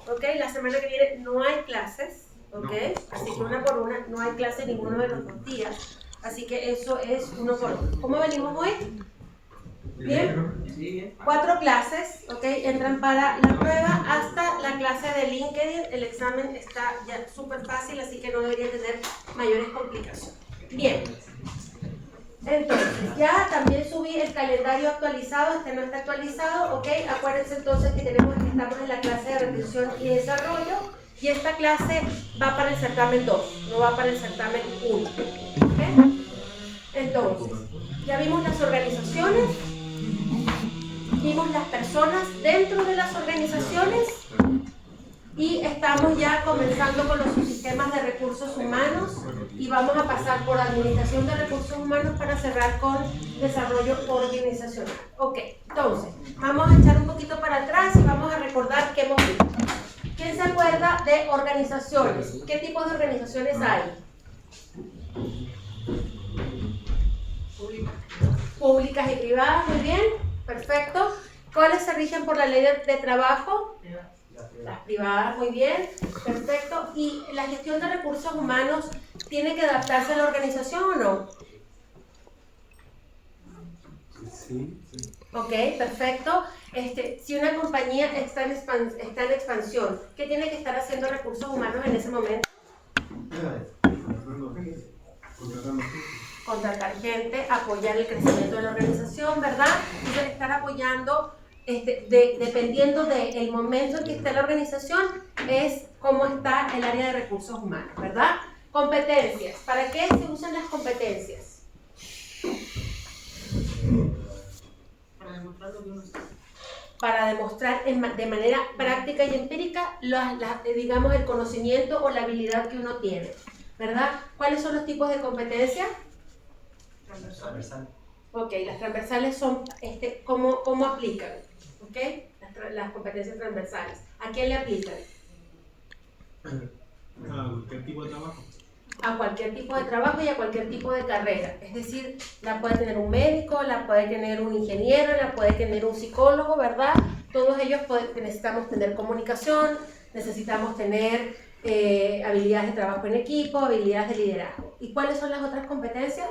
¿ok? La semana que viene no hay clases, ¿ok? Así que una por una, no hay clases ninguno de los 2 días. Así que eso es uno por uno. ¿Cómo venimos hoy? ¿Bien? 4 clases, ¿ok? Entran para la prueba hasta la clase de LinkedIn. El examen está ya súper fácil, así que no debería tener mayores complicaciones. Bien. Entonces, ya también subí el calendario actualizado, este no está actualizado, ¿ok? Acuérdense entonces que estamos en la clase de repetición y desarrollo, y esta clase va para el certamen 2, no va para el certamen 1, ¿ok? Entonces, ya vimos las organizaciones, vimos las personas dentro de las organizaciones, y estamos ya comenzando con los subsistemas de recursos humanos y vamos a pasar por administración de recursos humanos para cerrar con desarrollo organizacional. Ok, entonces, vamos a echar un poquito para atrás y vamos a recordar qué hemos visto. ¿Quién se acuerda de organizaciones? ¿Qué tipo de organizaciones hay? Públicas y privadas, muy bien, perfecto. ¿Cuáles se rigen por la ley de trabajo? Las privadas, muy bien, perfecto. ¿Y la gestión de recursos humanos tiene que adaptarse a la organización o no? Sí. Ok, perfecto. Si una compañía está en expansión, ¿qué tiene que estar haciendo recursos humanos en ese momento? Contratar gente, apoyar el crecimiento de la organización, ¿verdad? Entonces, estar apoyando, dependiendo del momento en que esté la organización, es cómo está el área de recursos humanos, ¿verdad? Competencias. ¿Para qué se usan las competencias? Para demostrar lo que uno sabe. Para demostrar de manera práctica y empírica, digamos, el conocimiento o la habilidad que uno tiene, ¿verdad? ¿Cuáles son los tipos de competencias? Transversal. Ok, las transversales son, ¿cómo aplican? Ok, las competencias transversales. ¿A quién le aplican? A cualquier tipo de trabajo. A cualquier tipo de trabajo y a cualquier tipo de carrera. Es decir, la puede tener un médico, la puede tener un ingeniero, la puede tener un psicólogo, ¿verdad? Todos ellos necesitamos tener comunicación, necesitamos tener habilidades de trabajo en equipo, habilidades de liderazgo. ¿Y cuáles son las otras competencias?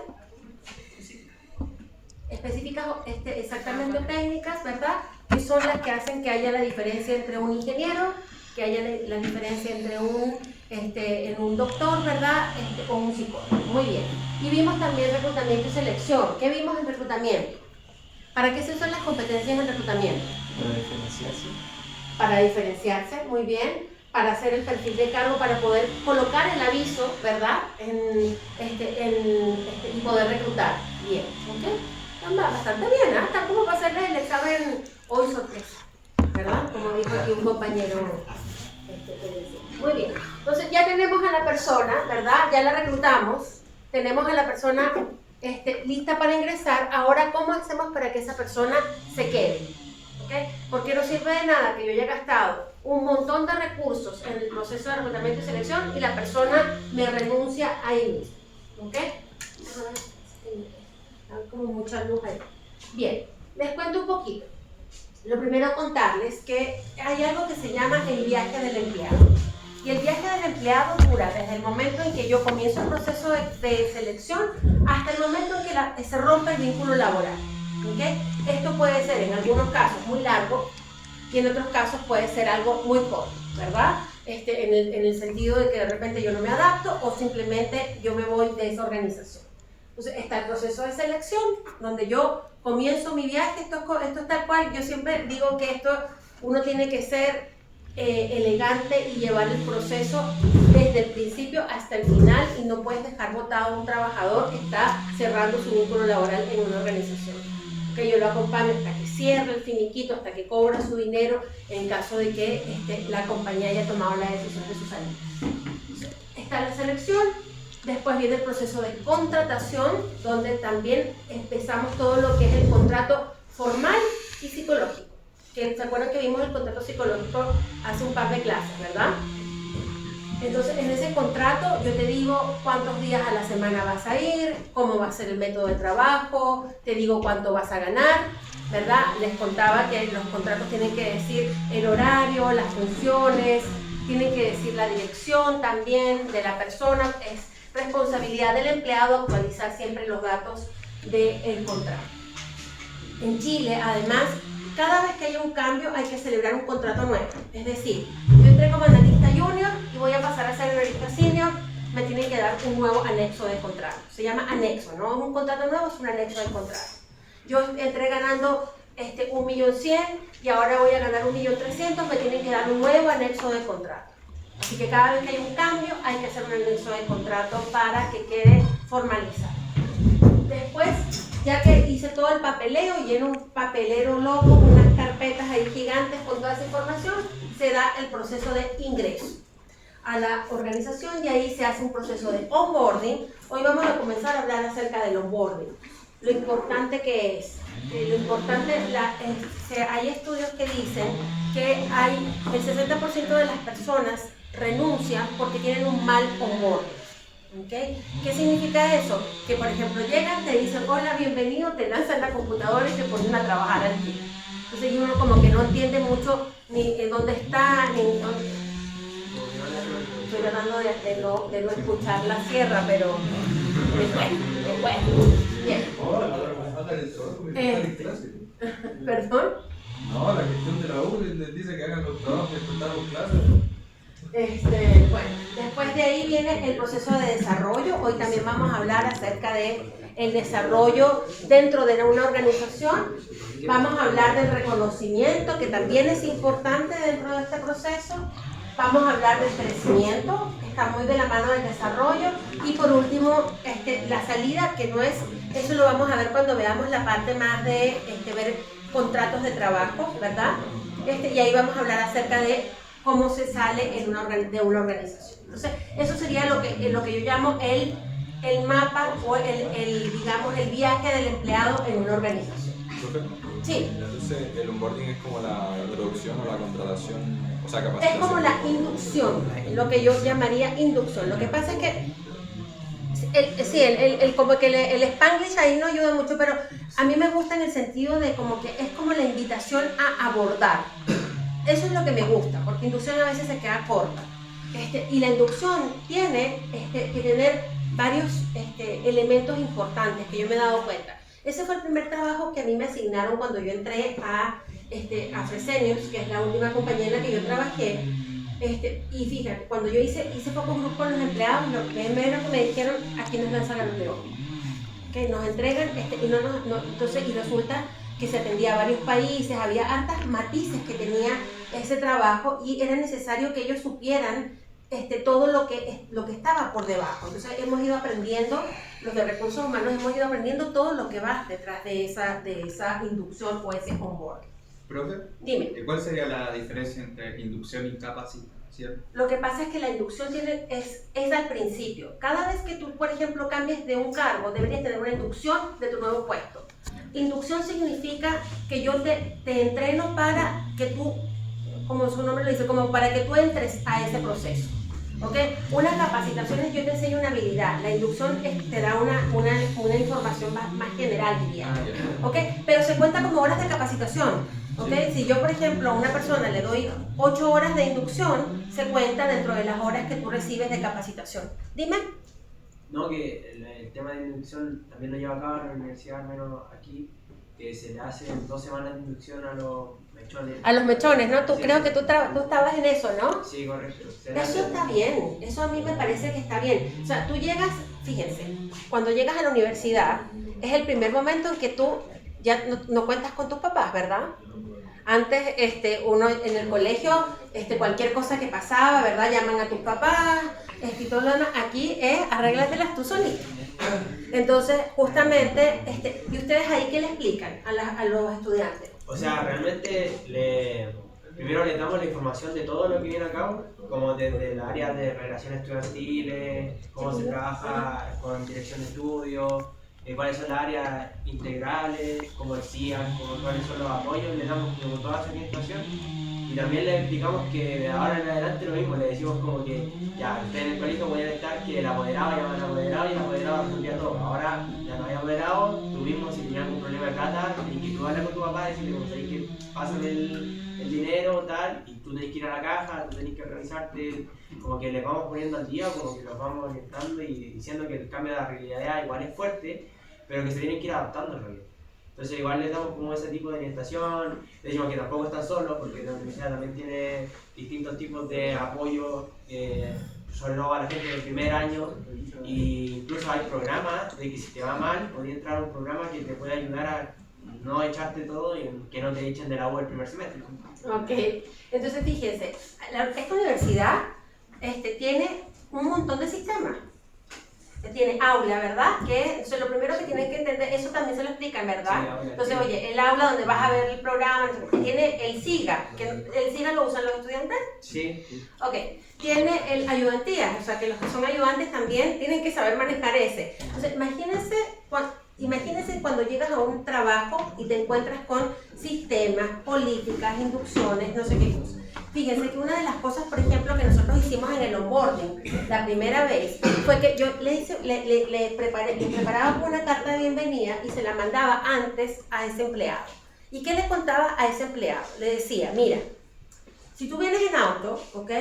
Específicas, exactamente técnicas, ¿verdad? Que son las que hacen que haya la diferencia entre un ingeniero, que haya la diferencia entre un doctor, ¿verdad? O un psicólogo. Muy bien. Y vimos también reclutamiento y selección. ¿Qué vimos en reclutamiento? ¿Para qué se usan las competencias en reclutamiento? Para diferenciarse. Para diferenciarse, muy bien. Para hacer el perfil de cargo, para poder colocar el aviso, ¿verdad? Y poder reclutar. Bien, ¿ok? Bastante bien, ¿eh? Está como para hacerles el examen hoy sorpresa, ¿verdad? Como dijo aquí un compañero. Muy bien, entonces ya tenemos a la persona, ¿verdad? Ya la reclutamos, tenemos a la persona lista para ingresar. Ahora, ¿cómo hacemos para que esa persona se quede? ¿Okay? Porque no sirve de nada que yo haya gastado un montón de recursos en el proceso de reclutamiento y selección y la persona me renuncia ahí mismo. ¿Ok? Hay como mucha luz ahí. Bien, les cuento un poquito. Lo primero, contarles que hay algo que se llama el viaje del empleado. Y el viaje del empleado dura desde el momento en que yo comienzo el proceso de selección hasta el momento en que se rompe el vínculo laboral. ¿Okay? Esto puede ser en algunos casos muy largo y en otros casos puede ser algo muy corto, ¿verdad? En el sentido de que de repente yo no me adapto o simplemente yo me voy de esa organización. Entonces está el proceso de selección, donde yo comienzo mi viaje. Esto es tal cual. Yo siempre digo que uno tiene que ser elegante y llevar el proceso desde el principio hasta el final, y no puedes dejar botado a un trabajador que está cerrando su vínculo laboral en una organización. Que yo lo acompaño hasta que cierre el finiquito, hasta que cobra su dinero, en caso de que la compañía haya tomado la decisión de su salida. Está la selección. Después viene el proceso de contratación, donde también empezamos todo lo que es el contrato formal y psicológico. ¿Se acuerdan que vimos el contrato psicológico hace un par de clases, verdad? Entonces, en ese contrato yo te digo cuántos días a la semana vas a ir, cómo va a ser el método de trabajo, te digo cuánto vas a ganar, ¿verdad? Les contaba que los contratos tienen que decir el horario, las funciones, tienen que decir la dirección también de la persona. Es responsabilidad del empleado actualizar siempre los datos del contrato. En Chile, además, cada vez que haya un cambio hay que celebrar un contrato nuevo. Es decir, yo entré como analista junior y voy a pasar a ser analista senior, me tienen que dar un nuevo anexo de contrato. Se llama anexo, no es un contrato nuevo, es un anexo de contrato. Yo entré ganando 1.100.000 y ahora voy a ganar 1.300.000, me tienen que dar un nuevo anexo de contrato. Así que cada vez que hay un cambio hay que hacer un anexo de contrato para que quede formalizado. Después, ya que hice todo el papeleo, lleno un papelero loco, unas carpetas ahí gigantes con toda esa información, se da el proceso de ingreso a la organización y ahí se hace un proceso de onboarding. Hoy vamos a comenzar a hablar acerca del onboarding, lo importante que es. Lo importante, hay estudios que dicen que el 60% de las personas renuncian porque tienen un mal onboarding. ¿Okay? ¿Qué significa eso? Que por ejemplo llegan, te dicen hola, bienvenido, te lanzan la computadora y te ponen a trabajar al día. Entonces uno como que no entiende mucho ni en dónde está, ni en dónde... Estoy tratando de no escuchar la sierra, pero después. Bien. ¿Perdón? No, la gestión de la U les dice que hagan los trabajos que faltaron clases. Bueno, después de ahí viene el proceso de desarrollo. Hoy también vamos a hablar acerca de el desarrollo dentro de una organización. Vamos a hablar del reconocimiento, que también es importante dentro de este proceso. Vamos a hablar del crecimiento, que está muy de la mano del desarrollo. Y por último, la salida, que no es, eso lo vamos a ver cuando veamos la parte más de ver contratos de trabajo, ¿verdad? Y ahí vamos a hablar acerca de cómo se sale de una organización. Entonces, eso sería lo que yo llamo el mapa o digamos, el viaje del empleado en una organización. ¿Profe? Sí. Entonces, el onboarding es como la introducción o la contratación, o sea, capacitación. Es como la inducción, lo que yo llamaría inducción. Lo que pasa es que como que el Spanglish ahí no ayuda mucho, pero a mí me gusta en el sentido de como que es como la invitación a abordar. Eso es lo que me gusta, porque inducción a veces se queda corta. Y la inducción tiene que tener varios elementos importantes que yo me he dado cuenta. Ese fue el primer trabajo que a mí me asignaron cuando yo entré a Fresenius, que es la última compañía en la que yo trabajé. Y fíjate, cuando yo hice pocos grupos con los empleados, lo primero que me dijeron, aquí nos lanzan a los leones. Que nos entregan, entonces, y resulta que se atendía a varios países, había hartas matices que tenía ese trabajo y era necesario que ellos supieran todo lo que estaba por debajo. Entonces hemos ido aprendiendo, los de recursos humanos hemos ido aprendiendo todo lo que va detrás de esa inducción o ese onboarding. Profe, Dime. ¿cuál sería la diferencia entre inducción y capacitación? Lo que pasa es que la inducción es al principio. Cada vez que tú, por ejemplo, cambies de un cargo, deberías tener una inducción de tu nuevo puesto. Inducción significa que yo te entreno para que tú, como su nombre lo dice, como para que tú entres a ese proceso. ¿Okay? Una capacitación es yo te enseño una habilidad, la inducción te da una información más general, diría. ¿Okay? Pero se cuenta como horas de capacitación. ¿Okay? Si yo, por ejemplo, a una persona le doy 8 horas de inducción, se cuenta dentro de las horas que tú recibes de capacitación. Dime. No, que el tema de inducción también lo lleva a cabo en la universidad, al menos aquí, que se le hacen 2 semanas de inducción a los mechones. A los mechones, ¿no? Sí. Creo que tú estabas en eso, ¿no? Sí, correcto. Eso está bien, eso a mí me parece que está bien. O sea, tú llegas, fíjense, cuando llegas a la universidad, es el primer momento en que tú ya no cuentas con tus papás, ¿verdad? Antes, uno en el colegio, cualquier cosa que pasaba, ¿verdad? Llaman a tus papás, y todo lo demás. Aquí es arréglatelas tú solito. Entonces, justamente, ¿y ustedes ahí qué le explican a los estudiantes? O sea, realmente primero les damos la información de todo lo que viene a cabo, como desde el área de relaciones estudiantiles, cómo se trabaja con dirección de estudios, cuáles son las áreas integrales, como decían, cuáles son los apoyos, les damos como toda esa orientación y también le explicamos que de ahora en adelante lo mismo, le decimos como que ya, ustedes en el colegio podían estar que el apoderado llama al apoderado y el apoderado resolvía todo. Ahora ya no hay apoderado, tú mismo si tenías algún problema de plata, tenés que tú hablar con tu papá, decirle como sabes que pasan el dinero tal, y tú tenés que ir a la caja, tú tenés que organizarte, como que les vamos poniendo al día, como que los vamos orientando y diciendo que el cambio de la realidad igual es fuerte, pero que se tienen que ir adaptando en realidad. Entonces igual les damos como ese tipo de orientación, les decimos que tampoco están solos porque la universidad también tiene distintos tipos de apoyo, sobre todo a la gente del primer año, y incluso hay programas de que si te va mal, podría entrar a un programa que te puede ayudar a no echarte todo y que no te echen de la U el primer semestre. Ok, entonces fíjense, esta universidad tiene un montón de sistemas. Tiene aula, ¿verdad? Que eso es lo primero que tienen que entender, eso también se lo explican, ¿verdad? Sí, entonces, oye, el aula donde vas a ver el programa, tiene el SIGA, que el SIGA lo usan los estudiantes. Sí. Ok, tiene el ayudantía, o sea que los que son ayudantes también tienen que saber manejar ese. Entonces, imagínense cuando llegas a un trabajo y te encuentras con sistemas, políticas, inducciones, no sé qué cosas. Fíjense que una de las cosas, por ejemplo, que nosotros hicimos en el onboarding la primera vez fue que yo le preparaba una carta de bienvenida y se la mandaba antes a ese empleado. ¿Y qué le contaba a ese empleado? Le decía, mira, si tú vienes en auto, ¿ok?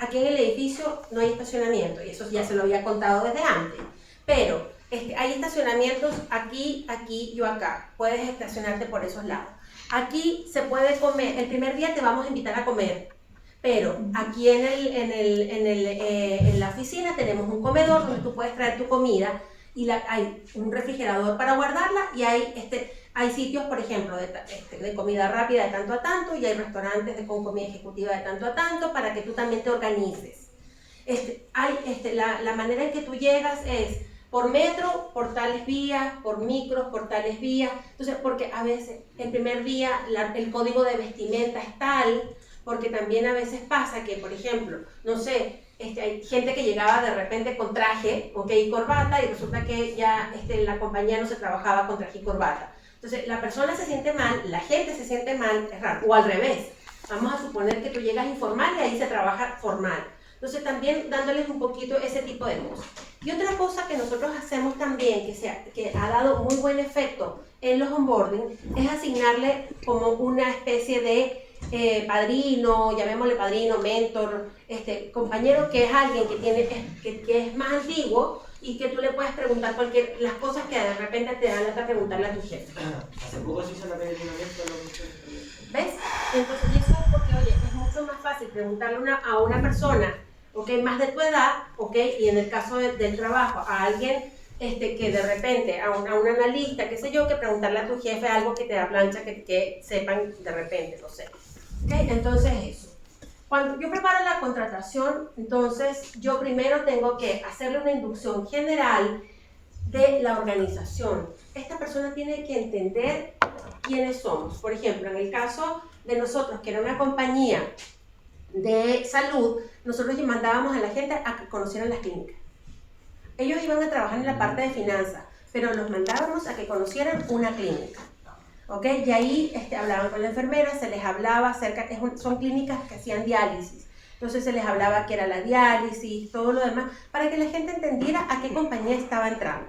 Aquí en el edificio no hay estacionamiento, y eso ya se lo había contado desde antes, pero hay estacionamientos aquí, aquí y acá, puedes estacionarte por esos lados. Aquí se puede comer, el primer día te vamos a invitar a comer, pero aquí en la oficina tenemos un comedor donde tú puedes traer tu comida y hay un refrigerador para guardarla y hay sitios, por ejemplo, de comida rápida de tanto a tanto y hay restaurantes con comida ejecutiva de tanto a tanto para que tú también te organices. La manera en que tú llegas es por metro, por tales vías, por micros, por tales vías. Entonces, porque a veces el primer día el código de vestimenta es tal, porque también a veces pasa que, por ejemplo, no sé, hay gente que llegaba de repente con traje, y corbata, y resulta que ya la compañía no se trabajaba con traje y corbata. Entonces, la persona se siente mal, la gente se siente mal, es raro, o al revés. Vamos a suponer que tú llegas informal y ahí se trabaja formal. Entonces, también dándoles un poquito ese tipo de cosas. Y otra cosa que nosotros hacemos también, que ha dado muy buen efecto en los onboarding, es asignarle como una especie de padrino, llamémosle padrino, mentor, compañero que es alguien que es más antiguo y que tú le puedes preguntar las cosas que de repente te dan hasta preguntarle a tu jefe. Hace poco se hizo la peregrinación. ¿Ves? Entonces, y eso es porque, oye, es mucho más fácil preguntarle a una persona, más de tu edad, y en el caso del trabajo, a alguien que de repente, a un analista, qué sé yo, que preguntarle a tu jefe algo que te da plancha, que sepan de repente, no sé. Entonces eso. Cuando yo preparo la contratación, entonces yo primero tengo que hacerle una inducción general de la organización. Esta persona tiene que entender quiénes somos. Por ejemplo, en el caso de nosotros, que era una compañía de salud, nosotros mandábamos a la gente a que conocieran las clínicas. Ellos iban a trabajar en la parte de finanzas, pero los mandábamos a que conocieran una clínica. Y ahí hablaban con la enfermera, se les hablaba acerca, son clínicas que hacían diálisis, entonces se les hablaba qué era la diálisis, todo lo demás, para que la gente entendiera a qué compañía estaba entrando.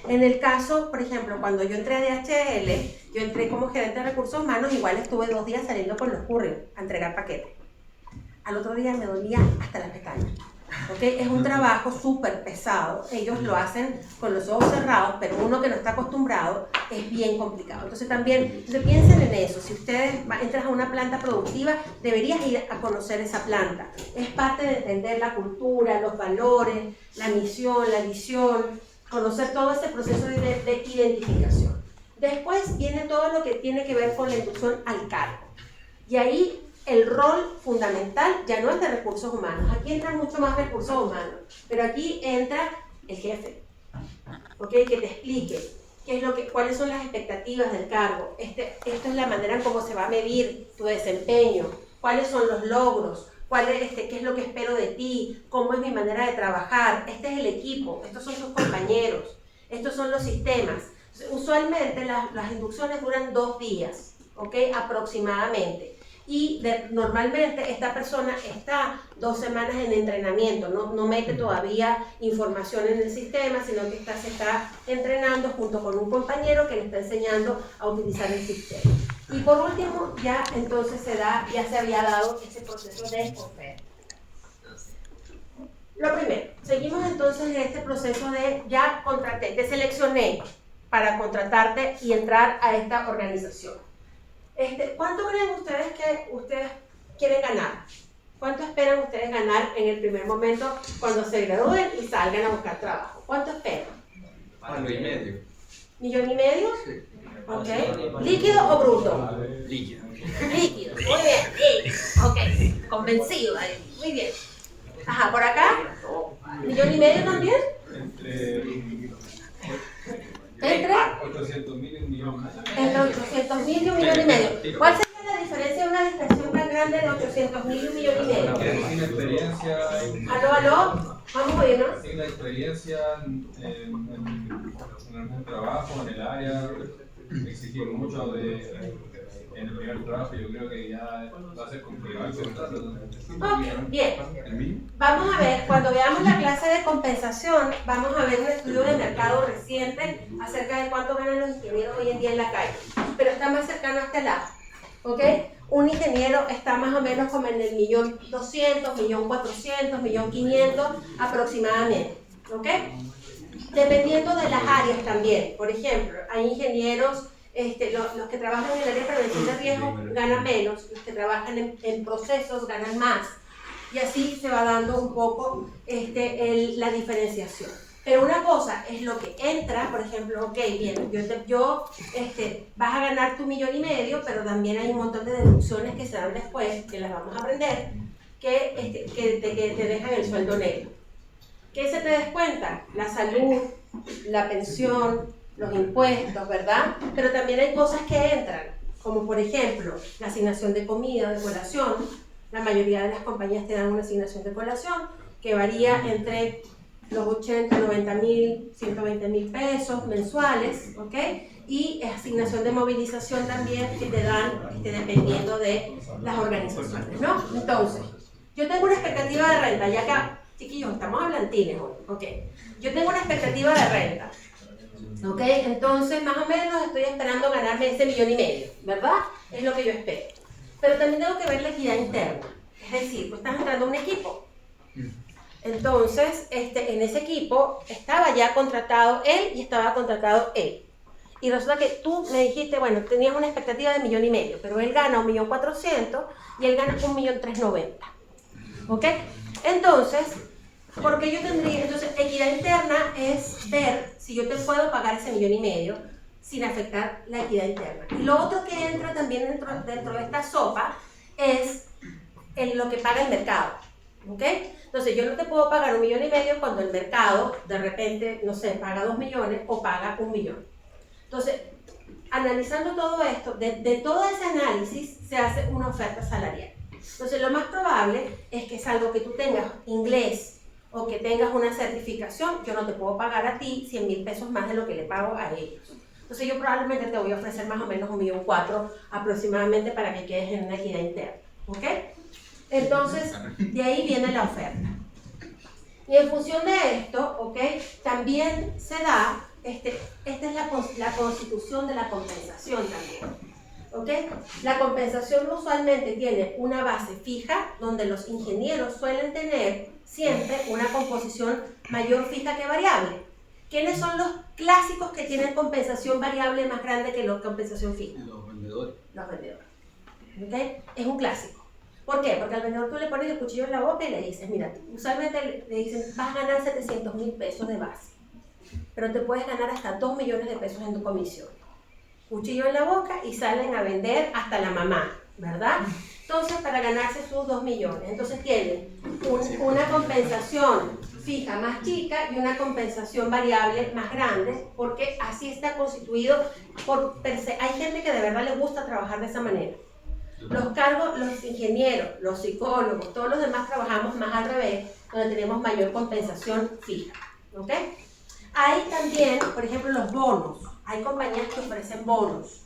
En el caso, por ejemplo, cuando yo entré a DHL, yo entré como gerente de recursos humanos, igual estuve 2 días saliendo con los couriers a entregar paquetes. Al otro día me dolía hasta las pestañas. Es un trabajo súper pesado, ellos lo hacen con los ojos cerrados, pero uno que no está acostumbrado es bien complicado. Entonces también piensen en eso, si ustedes entran a una planta productiva, deberías ir a conocer esa planta. Es parte de entender la cultura, los valores, la misión, la visión, conocer todo ese proceso de identificación. Después viene todo lo que tiene que ver con la inducción al cargo. Y ahí el rol fundamental ya no es de recursos humanos, aquí entran mucho más recursos humanos, pero aquí entra el jefe, que te explique cuáles son las expectativas del cargo, esto es la manera en cómo se va a medir tu desempeño, cuáles son los logros, qué es lo que espero de ti, cómo es mi manera de trabajar, este es el equipo, estos son tus compañeros, estos son los sistemas. Usualmente las inducciones duran 2 días, aproximadamente. y normalmente esta persona está 2 semanas en entrenamiento, no mete todavía información en el sistema, sino que se está entrenando junto con un compañero que le está enseñando a utilizar el sistema. Y por último, ya entonces ya se había dado ese proceso de oferta. Lo primero, seguimos entonces en este proceso de ya contraté, te seleccioné para contratarte y entrar a esta organización. ¿Cuánto creen ustedes que ustedes quieren ganar? ¿Cuánto esperan ustedes ganar en el primer momento cuando se gradúen y salgan a buscar trabajo? ¿Cuánto esperan? $1,500,000. ¿1,500,000? Sí. Ok. ¿Líquido o bruto? Líquido. Líquido. Muy bien. Ok. Convencido ahí. Muy bien. Ajá, por acá. ¿1,500,000 también? Entre 800.000 y 1.000.000. entre 800.000 y 1,500,000. ¿Cuál sería la diferencia de una distracción tan grande de 800.000 y 1,500,000? Sin experiencia, Aló, vamos a oírnos. sin experiencia en algún trabajo, en el área, exigir mucho en el primer trabajo, yo creo que ya va a ser complicado el contrato. Ok, bien. ¿El mío? Vamos a ver, cuando veamos la clase de compensación, vamos a ver un estudio de mercado reciente acerca de cuánto ganan los ingenieros hoy en día en la calle. Pero está más cercano a este lado. ¿Ok? Un ingeniero está más o menos como en el 1.200.000, 1.400.000, 1.500.000 aproximadamente. ¿Ok? Dependiendo de las áreas también. Por ejemplo, hay ingenieros, los que trabajan en el área de prevención de riesgo ganan menos, los que trabajan en procesos ganan más. Y así se va dando un poco la diferenciación. Pero una cosa es lo que entra, por ejemplo, ok, bien, vas a ganar tu 1,500,000, pero también hay un montón de deducciones que se dan después, que las vamos a aprender, que te dejan el sueldo negro. ¿Qué se te descuenta? La salud, la pensión, los impuestos, ¿verdad? Pero también hay cosas que entran, como por ejemplo, la asignación de comida, de colación. La mayoría de las compañías te dan una asignación de colación que varía entre los 80, 90.000, 120.000 pesos mensuales, ¿ok? Y asignación de movilización también que te dan dependiendo de las organizaciones, ¿no? Entonces, yo tengo una expectativa de renta, ya acá, chiquillos, estamos hablantines hoy, ¿ok? Yo tengo una expectativa de renta, ¿ok? Entonces, más o menos estoy esperando ganarme ese 1,500,000, ¿verdad? Es lo que yo espero. Pero también tengo que ver la equidad interna, es decir, tú estás entrando a un equipo. Entonces, en ese equipo estaba ya contratado él y estaba contratado él. Y resulta que tú me dijiste, bueno, tenías una expectativa de 1,500,000, pero él gana 1.400.000 y él gana 1.390.000. ¿Ok? Entonces, porque yo tendría, entonces, equidad interna es ver si yo te puedo pagar ese 1,500,000 sin afectar la equidad interna. Y lo otro que entra también dentro de esta sopa es lo que paga el mercado. ¿Ok? Entonces yo no te puedo pagar 1,500,000 cuando el mercado de repente, no sé, paga 2 millones o paga 1 millón. Entonces, analizando todo esto, de todo ese análisis se hace una oferta salarial. Entonces lo más probable es que es algo que tú tengas inglés o que tengas una certificación, yo no te puedo pagar a ti 100.000 pesos más de lo que le pago a ellos. Entonces yo probablemente te voy a ofrecer más o menos 1.400.000 aproximadamente para que quedes en una equidad interna. ¿Ok? Entonces, de ahí viene la oferta. Y en función de esto, ¿ok? También se da, esta es la constitución de la compensación también. ¿Ok? La compensación usualmente tiene una base fija, donde los ingenieros suelen tener siempre una composición mayor fija que variable. ¿Quiénes son los clásicos que tienen compensación variable más grande que la compensación fija? Los vendedores. Los vendedores. ¿Ok? Es un clásico. ¿Por qué? Porque al vendedor tú le pones el cuchillo en la boca y le dices, mira, usualmente le dicen, vas a ganar 700.000 pesos de base, pero te puedes ganar hasta 2 millones de pesos en tu comisión. Cuchillo en la boca y salen a vender hasta la mamá, ¿verdad? Entonces, para ganarse sus 2 millones. Entonces tienen una compensación fija más chica y una compensación variable más grande, porque así está constituido por per se. Hay gente que de verdad le gusta trabajar de esa manera. Los cargos, los ingenieros, los psicólogos, todos los demás trabajamos más al revés, donde tenemos mayor compensación fija. ¿Ok? Hay también, por ejemplo, los bonos. Hay compañías que ofrecen bonos.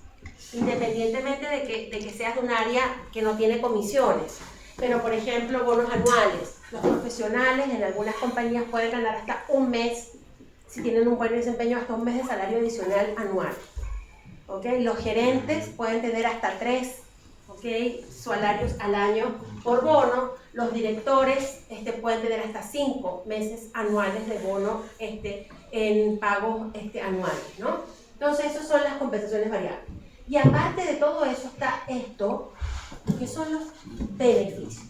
independientemente de que seas un área que no tiene comisiones. Pero, por ejemplo, bonos anuales. Los profesionales en algunas compañías pueden ganar hasta un mes, si tienen un buen desempeño, hasta un mes de salario adicional anual. ¿Okay? Los gerentes pueden tener hasta 3 salarios al año por bono. Los directores pueden tener hasta 5 meses anuales de bono en pagos anuales, ¿no? Entonces, esas son las compensaciones variables. Y aparte de todo eso está esto, que son los beneficios,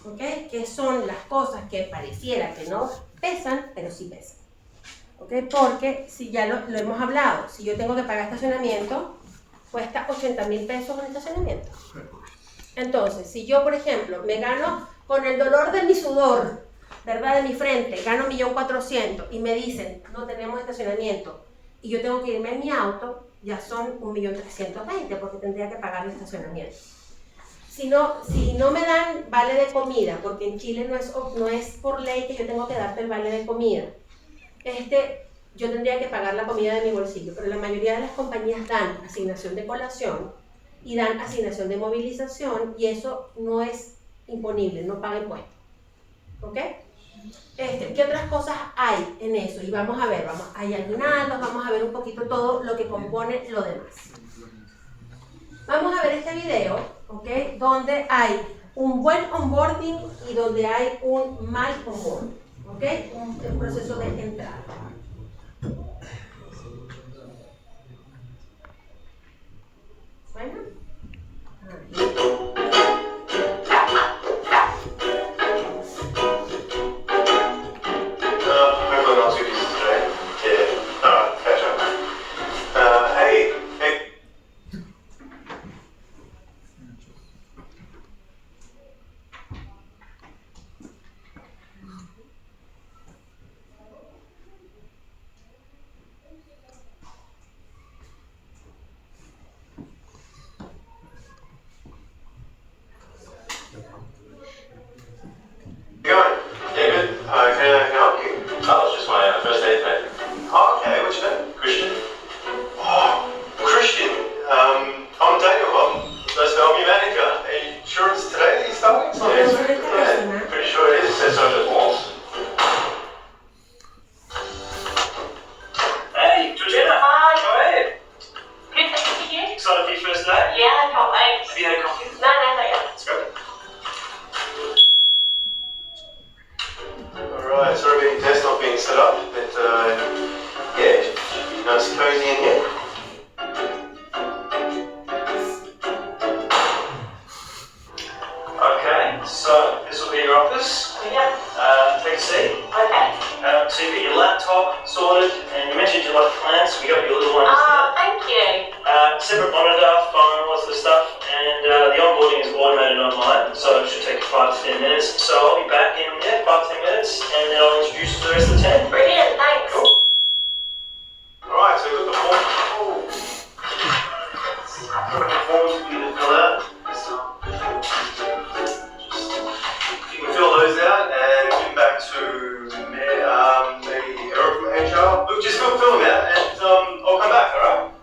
¿okay? Que son las cosas que pareciera que no pesan, pero sí pesan. ¿Okay? Porque si ya lo hemos hablado, si yo tengo que pagar estacionamiento, cuesta 80.000 pesos un estacionamiento. Entonces, si yo, por ejemplo, me gano con el dolor de mi sudor, ¿verdad? De mi frente, gano 1.400.000 y me dicen, no tenemos estacionamiento, y yo tengo que irme en mi auto, ya son 1.320.000 porque tendría que pagar el estacionamiento. Si no me dan vale de comida, porque en Chile no es por ley que yo tengo que darte el vale de comida, yo tendría que pagar la comida de mi bolsillo, pero la mayoría de las compañías dan asignación de colación y dan asignación de movilización, y eso no es imponible, no paga impuestos. ¿Ok? ¿Qué otras cosas hay en eso? Y vamos a ver, hay aguinaldos, vamos a ver un poquito todo lo que compone lo demás. Vamos a ver este video, ¿ok? Donde hay un buen onboarding y donde hay un mal onboarding, ¿ok? Un proceso de entrada. Bueno. Hopefully not too busy today. Yeah. Alright, catch up. Hey. How you going? Yeah, good. Can I help you? Oh, it's just my first day today. Oh, okay. What's your name? Christian. Oh, Christian. I'm Daniel. Nice to help you, manager. Are you sure it's today that you're starting? Yeah, pretty sure it is. It says so just once. Hey, Georgina. Hi. Go ahead. Good, thank you. Excited for your first day? Yeah, I can't wait. Have you had a coffee? No, not yet. Let's go. Alright, sorry about your desk not being set up, but yeah, nice and cozy in here. Okay, so this will be your office. Yeah. Take a seat. Okay. So you've got your laptop sorted, and you mentioned you like plants, so we got your little ones there. Thank you. Separate monitor, phone, lots of stuff, and the onboarding is automated online, so it should take you 5 to 10 minutes. So I'll be back in 5 to 10 minutes, and then I'll introduce you to the rest of the team. Brilliant, thanks. Cool. Alright, so we've got the form. Got the forms for you to fill out. You can fill those out and give them back to maybe Eric from HR. Look, just fill them out, and I'll come back, alright?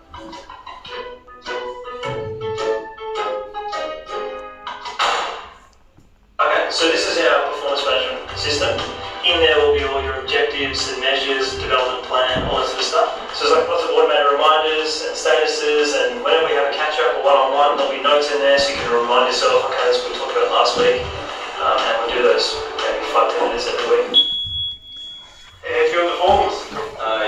Okay, so this is our performance management system. In there will be all your objectives and measures, development plan, all that sort of stuff. So there's like lots of automated reminders and statuses, and whenever we have a catch-up or one-on-one, there'll be notes in there so you can remind yourself, okay, that's what we talked about last week, and we'll do those maybe 5-10 minutes every week. Yeah, fill the forms?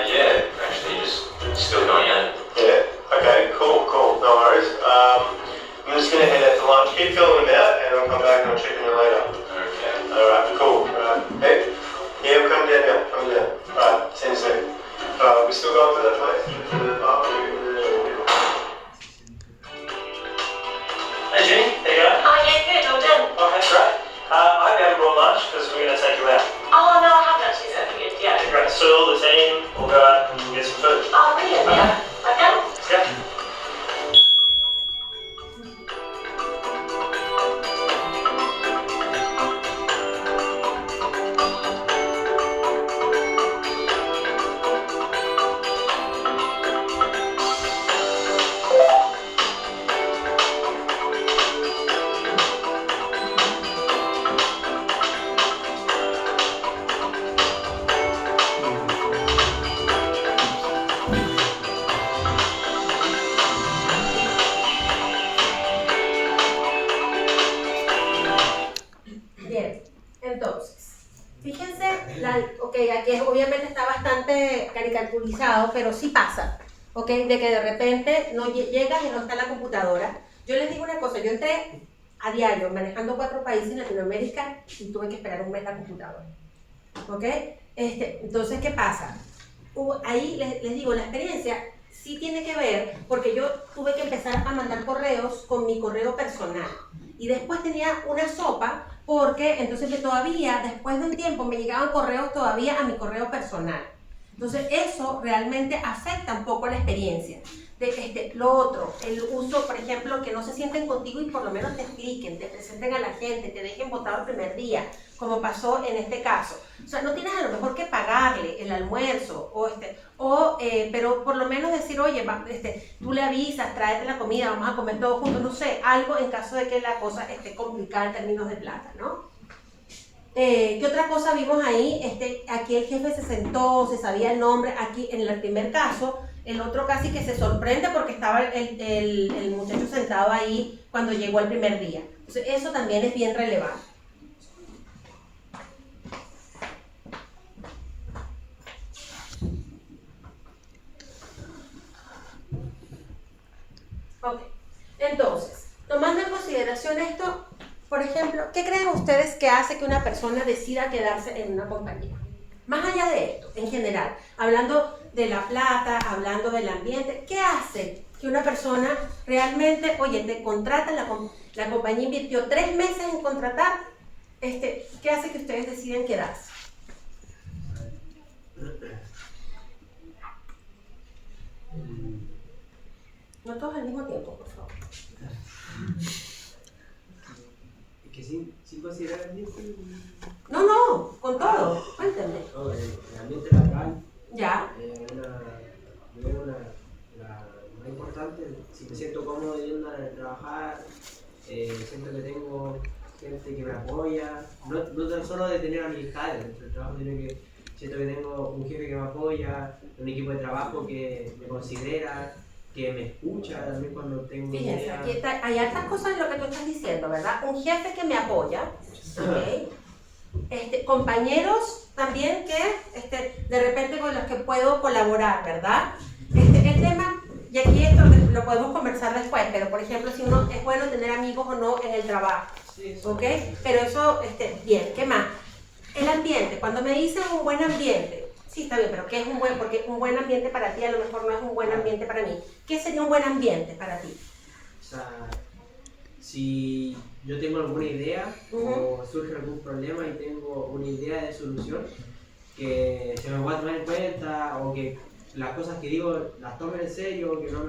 Yeah, actually just still going in. Yeah, okay, cool, no worries. I'm just going to head out to lunch. Keep filling them out, and I'll come back and I'll check on you later. Okay. Alright, cool. Hey? Yeah, we're coming down now. Alright, see you soon. We're still going to that place? The barbecue? Hey, Jenny, how you going? Oh, yeah, good, all done. Okay, great. I hope you haven't brought lunch, because we're going to take you out. Oh, no, I haven't actually, so that'd be good, yeah. Okay, great. So all the team will go out and get some food. Oh, brilliant, yeah. Okay. Let's go. Bien, entonces, fíjense, aquí obviamente está bastante caricaturizado, pero sí pasa, ¿ok? De que de repente no llegas y no está la computadora. Yo les digo una cosa, yo entré a diario manejando 4 países en Latinoamérica y tuve que esperar un mes la computadora, ¿ok? Entonces, ¿qué pasa? Ahí les digo, la experiencia sí tiene que ver, porque yo tuve que empezar a mandar correos con mi correo personal. Y después tenía una sopa, porque entonces que todavía, después de un tiempo, me llegaban correos todavía a mi correo personal. Entonces eso realmente afecta un poco la experiencia. Lo otro, el uso, por ejemplo, que no se sienten contigo y por lo menos te expliquen, te presenten a la gente, te dejen votado el primer día, como pasó en este caso. O sea, no tienes a lo mejor que pagarle el almuerzo, pero por lo menos decir, oye, tú le avisas, tráete la comida, vamos a comer todos juntos, no sé, algo en caso de que la cosa esté complicada en términos de plata, ¿no? ¿Qué otra cosa vimos ahí? Aquí el jefe se sentó, se sabía el nombre, aquí en el primer caso, el otro casi que se sorprende porque estaba el muchacho sentado ahí cuando llegó el primer día. Entonces, eso también es bien relevante. Ok, entonces, tomando en consideración esto, por ejemplo, ¿qué creen ustedes que hace que una persona decida quedarse en una compañía? Más allá de esto, en general, hablando de la plata, hablando del ambiente, ¿qué hace que una persona realmente, oye, te contrata, la compañía invirtió 3 meses en contratar, ¿qué hace que ustedes deciden quedarse? No todos al mismo tiempo, por favor. Es que sin considerar el ambiente. No, con todo. Cuéntenme. No, el ambiente laboral. Ya. Lo más importante, si me siento cómodo yendo a trabajar, siento que tengo gente que me apoya, no tan solo de tener amistades dentro del trabajo, sino que siento que tengo un jefe que me apoya, un equipo de trabajo que me considera, que me escucha también cuando tengo Fíjense, ideas. aquí hay hartas cosas en lo que tú estás diciendo, ¿verdad? Un jefe que me apoya, ¿ok? Compañeros también que de repente con los que puedo colaborar, ¿verdad? El tema, y aquí esto lo podemos conversar después, pero por ejemplo, si uno es bueno tener amigos o no en el trabajo, ¿ok? Pero eso, bien, ¿qué más? El ambiente, cuando me dicen un buen ambiente, sí, está bien, pero ¿qué es un buen? Porque un buen ambiente para ti a lo mejor no es un buen ambiente para mí. ¿Qué sería un buen ambiente para ti? O sea, si yo tengo alguna idea o surge algún problema y tengo una idea de solución, que se me va a tomar en cuenta o que las cosas que digo las tomen en serio, que no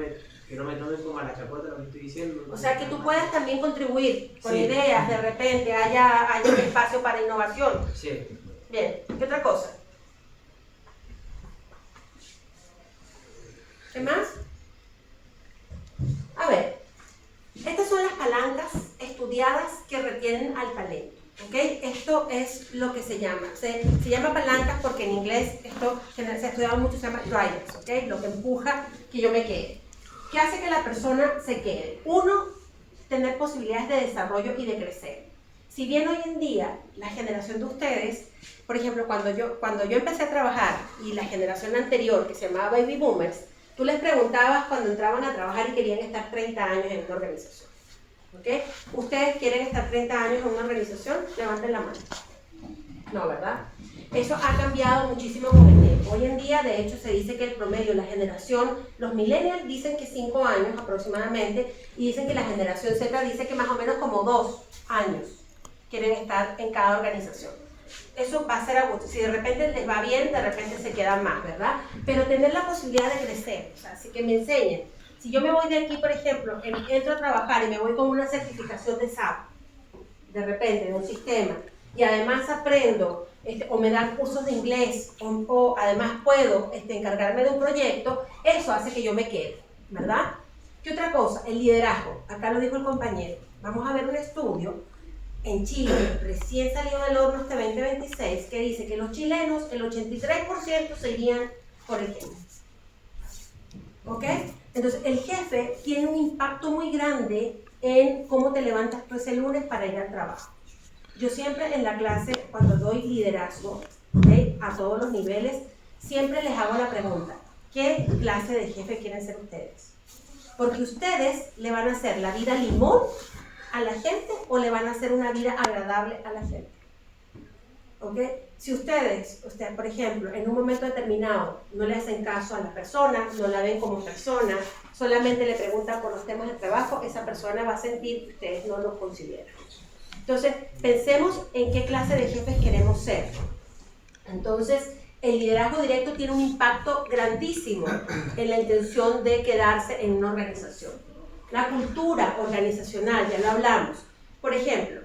me tomen como a la chacota lo que estoy diciendo. O sea, que tú puedas también contribuir con Sí. ideas, de repente haya un espacio para innovación. Sí. Bien, ¿qué otra cosa? ¿Qué más? A ver, estas son las palancas estudiadas que retienen al talento, ¿ok? Esto es lo que se llama palancas porque en inglés esto se ha estudiado mucho, se llama drivers, ¿ok? Lo que empuja que yo me quede. ¿Qué hace que la persona se quede? Uno, tener posibilidades de desarrollo y de crecer. Si bien hoy en día la generación de ustedes, por ejemplo, cuando yo empecé a trabajar y la generación anterior que se llamaba Baby Boomers, tú les preguntabas cuando entraban a trabajar y querían estar 30 años en una organización. ¿Ok? ¿Ustedes quieren estar 30 años en una organización? Levanten la mano. No, ¿verdad? Eso ha cambiado muchísimo con el tiempo. Hoy en día, de hecho, se dice que el promedio, la generación, los millennials dicen que 5 años aproximadamente, y dicen que la generación Z dice que más o menos como 2 años quieren estar en cada organización. Eso va a ser a gusto. Si de repente les va bien, de repente se quedan más, ¿verdad? Pero tener la posibilidad de crecer, o sea, así que me enseñen. Si yo me voy de aquí, por ejemplo, entro a trabajar y me voy con una certificación de SAP, de repente, de un sistema, y además aprendo, o me dan cursos de inglés, o además puedo encargarme de un proyecto, eso hace que yo me quede, ¿verdad? ¿Qué otra cosa? El liderazgo. Acá lo dijo el compañero. Vamos a ver un estudio en Chile, recién salió del horno este 2026, que dice que los chilenos, el 83% se irían por el jefe. ¿Ok? Entonces, el jefe tiene un impacto muy grande en cómo te levantas tú ese lunes para ir al trabajo. yo siempre en la clase, cuando doy liderazgo, ¿okay?, a todos los niveles, siempre les hago la pregunta, ¿qué clase de jefe quieren ser ustedes? Porque ustedes le van a hacer la vida limón a la gente o le van a hacer una vida agradable a la gente. ¿Ok? Si ustedes, por ejemplo, en un momento determinado no le hacen caso a la persona, no la ven como persona, solamente le preguntan por los temas de trabajo, esa persona va a sentir que ustedes no lo consideran. Entonces, pensemos en qué clase de jefes queremos ser. Entonces, el liderazgo directo tiene un impacto grandísimo en la intención de quedarse en una organización. La cultura organizacional, ya lo hablamos. Por ejemplo,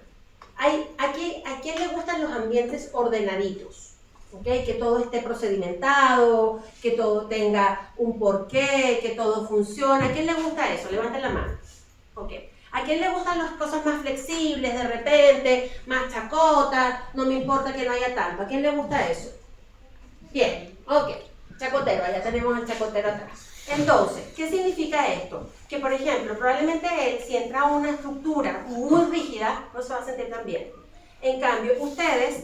¿a quién le gustan los ambientes ordenaditos? ¿Okay? Que todo esté procedimentado, que todo tenga un porqué, que todo funcione. ¿A quién le gusta eso? Levanten la mano. Okay. ¿A quién le gustan las cosas más flexibles, de repente, más chacotas? No me importa que no haya tanto. ¿A quién le gusta eso? Bien, ok. Chacotero, allá tenemos al chacotero atrás. Entonces, ¿qué significa esto? Que, por ejemplo, probablemente él, si entra a una estructura muy rígida, no se va a sentir tan bien. En cambio, ustedes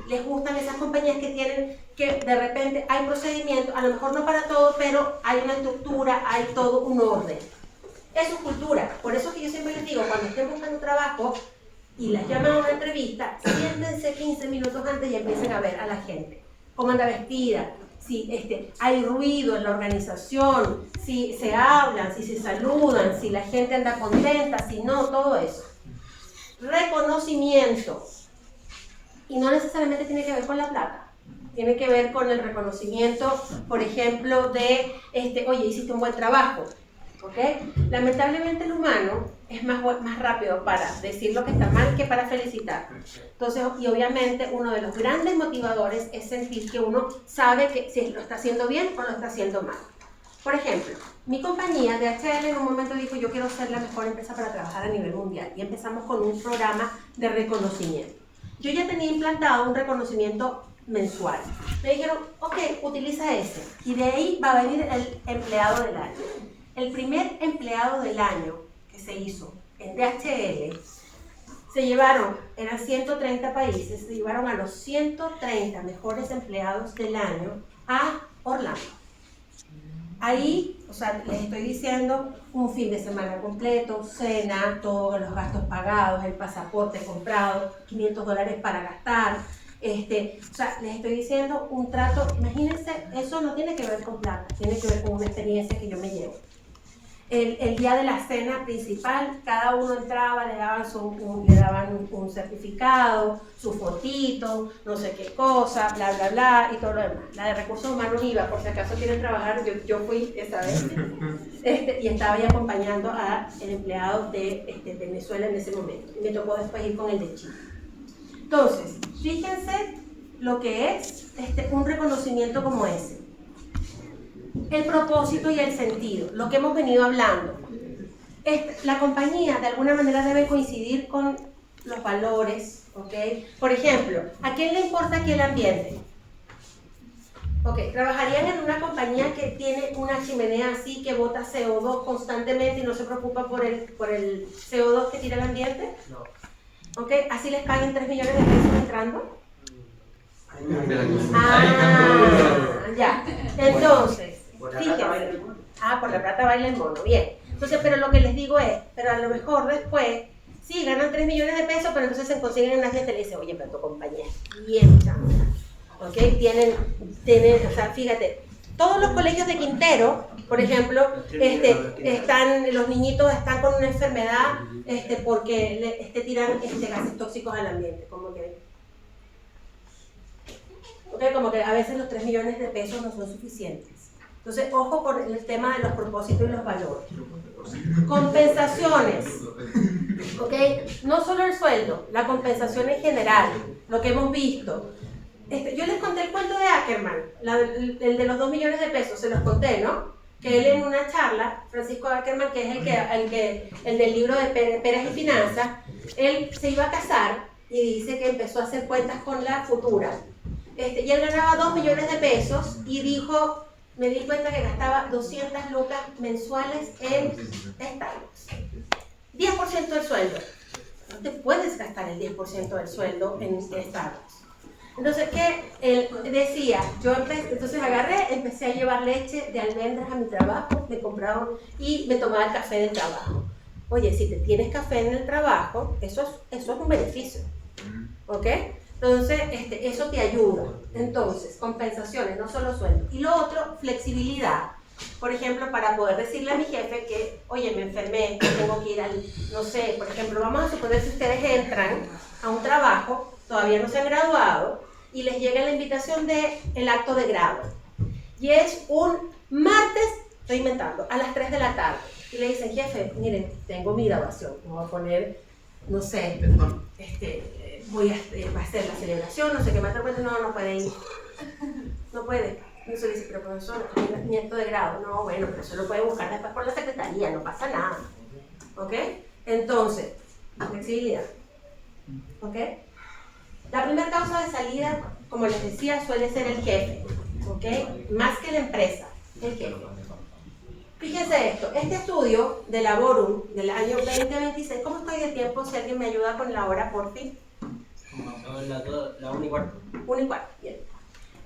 les gustan esas compañías que tienen, que de repente hay procedimientos, a lo mejor no para todo, pero hay una estructura, hay todo un orden. Eso es cultura. Por eso que yo siempre les digo, cuando estén buscando trabajo y las llaman a una entrevista, siéntense 15 minutos antes y empiecen a ver a la gente. Cómo anda vestida, si hay ruido en la organización, si se hablan, si se saludan, si la gente anda contenta, si no, todo eso. Reconocimiento. Y no necesariamente tiene que ver con la plata. Tiene que ver con el reconocimiento, por ejemplo, de, oye, hiciste un buen trabajo. ¿Okay? Lamentablemente el humano es más rápido para decir lo que está mal que para felicitar. Entonces, y obviamente uno de los grandes motivadores es sentir que uno sabe que si lo está haciendo bien o lo está haciendo mal. Por ejemplo, mi compañía DHL en un momento dijo, yo quiero ser la mejor empresa para trabajar a nivel mundial, y empezamos con un programa de reconocimiento. Yo ya tenía implantado un reconocimiento mensual. Me dijeron, ok, utiliza ese, y de ahí va a venir el empleado del año. El primer empleado del año que se hizo en DHL, se llevaron, eran 130 países, se llevaron a los 130 mejores empleados del año a Orlando. Ahí, o sea, les estoy diciendo, un fin de semana completo, cena, todos los gastos pagados, el pasaporte comprado, $500 para gastar. O sea, les estoy diciendo un trato, imagínense, eso no tiene que ver con plata, tiene que ver con una experiencia que yo me llevo. El día de la cena principal, cada uno entraba, le daban un certificado, su fotito, no sé qué cosa, bla, bla, bla, y todo lo demás. La de recursos humanos iba, por si acaso quieren trabajar, yo fui esa vez, y estaba ahí acompañando al empleado de Venezuela en ese momento. Y me tocó después ir con el de Chile. Entonces, fíjense lo que es un reconocimiento como ese. El propósito y el sentido, lo que hemos venido hablando. La compañía de alguna manera debe coincidir con los valores, ¿ok? Por ejemplo, ¿a quién le importa aquí el ambiente? Ok, ¿trabajarían en una compañía que tiene una chimenea así que bota CO2 constantemente y no se preocupa por el CO2 que tira el ambiente? No. Ok, ¿así les paguen 3 millones de pesos entrando? Ya. Entonces, fíjense. Por la plata baila el mono, bien. Entonces, pero lo que les digo es, pero a lo mejor después, sí, ganan 3 millones de pesos, pero entonces se consiguen una gente y le dice, oye, pero tu compañía es bien chamba. ¿Ok? Tienen, o sea, fíjate, todos los colegios de Quintero, por ejemplo, los niñitos están con una enfermedad porque tiran gases tóxicos al ambiente, como que a veces los 3 millones de pesos no son suficientes. Entonces, ojo con el tema de los propósitos y los valores. Compensaciones. ¿Ok? No solo el sueldo, la compensación en general, lo que hemos visto. Yo les conté el cuento de Ackerman, el de los 2 millones de pesos, se los conté, ¿no? Que él en una charla, Francisco Ackerman, que es el del libro de Peras y Finanzas, él se iba a casar y dice que empezó a hacer cuentas con la futura. Y él ganaba 2 millones de pesos y dijo, me di cuenta que gastaba 200 lucas mensuales en Starbucks. 10% del sueldo. No te puedes gastar el 10% del sueldo en Starbucks. Entonces, ¿qué? Él decía, entonces agarré, empecé a llevar leche de almendras a mi trabajo, me compraban y me tomaba el café del trabajo. Oye, si te tienes café en el trabajo, eso es un beneficio, ¿ok? Entonces, eso te ayuda. Entonces, compensaciones, no solo sueldo. Y lo otro, flexibilidad. Por ejemplo, para poder decirle a mi jefe que, oye, me enfermé, tengo que ir al, no sé, por ejemplo, vamos a suponer que ustedes entran a un trabajo, todavía no se han graduado, y les llega la invitación del acto de grado. Y es un martes, estoy inventando, a las 3 de la tarde. Y le dicen, jefe, miren, tengo mi graduación, me voy a poner, no sé, voy a hacer la celebración, no sé qué más, no puede ir. No puede. Y eso dice, pero profesor, mi acto de grado. No, bueno, pero eso lo puede buscar después por la secretaría, no pasa nada. ¿Ok? Entonces, flexibilidad. ¿Ok? La primera causa de salida, como les decía, suele ser el jefe. ¿Ok? Más que la empresa, el jefe. Fíjense esto, este estudio de Laborum del año 2026, ¿cómo estoy de tiempo? Si alguien me ayuda con la hora, por fin. La 1:15. 1:15, bien.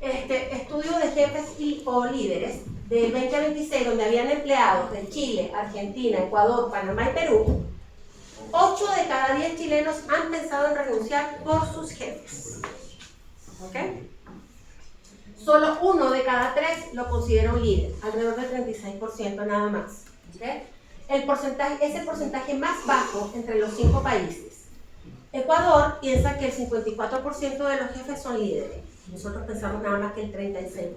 Estudio de jefes o líderes del 2026, donde habían empleados de Chile, Argentina, Ecuador, Panamá y Perú. 8 de cada 10 chilenos han pensado en renunciar por sus jefes. ¿Ok? Solo 1 de cada 3 lo considera un líder, alrededor del 36% nada más. ¿Okay? Ese porcentaje más bajo entre los 5 países. Ecuador piensa que el 54% de los jefes son líderes. Nosotros pensamos nada más que el 36%.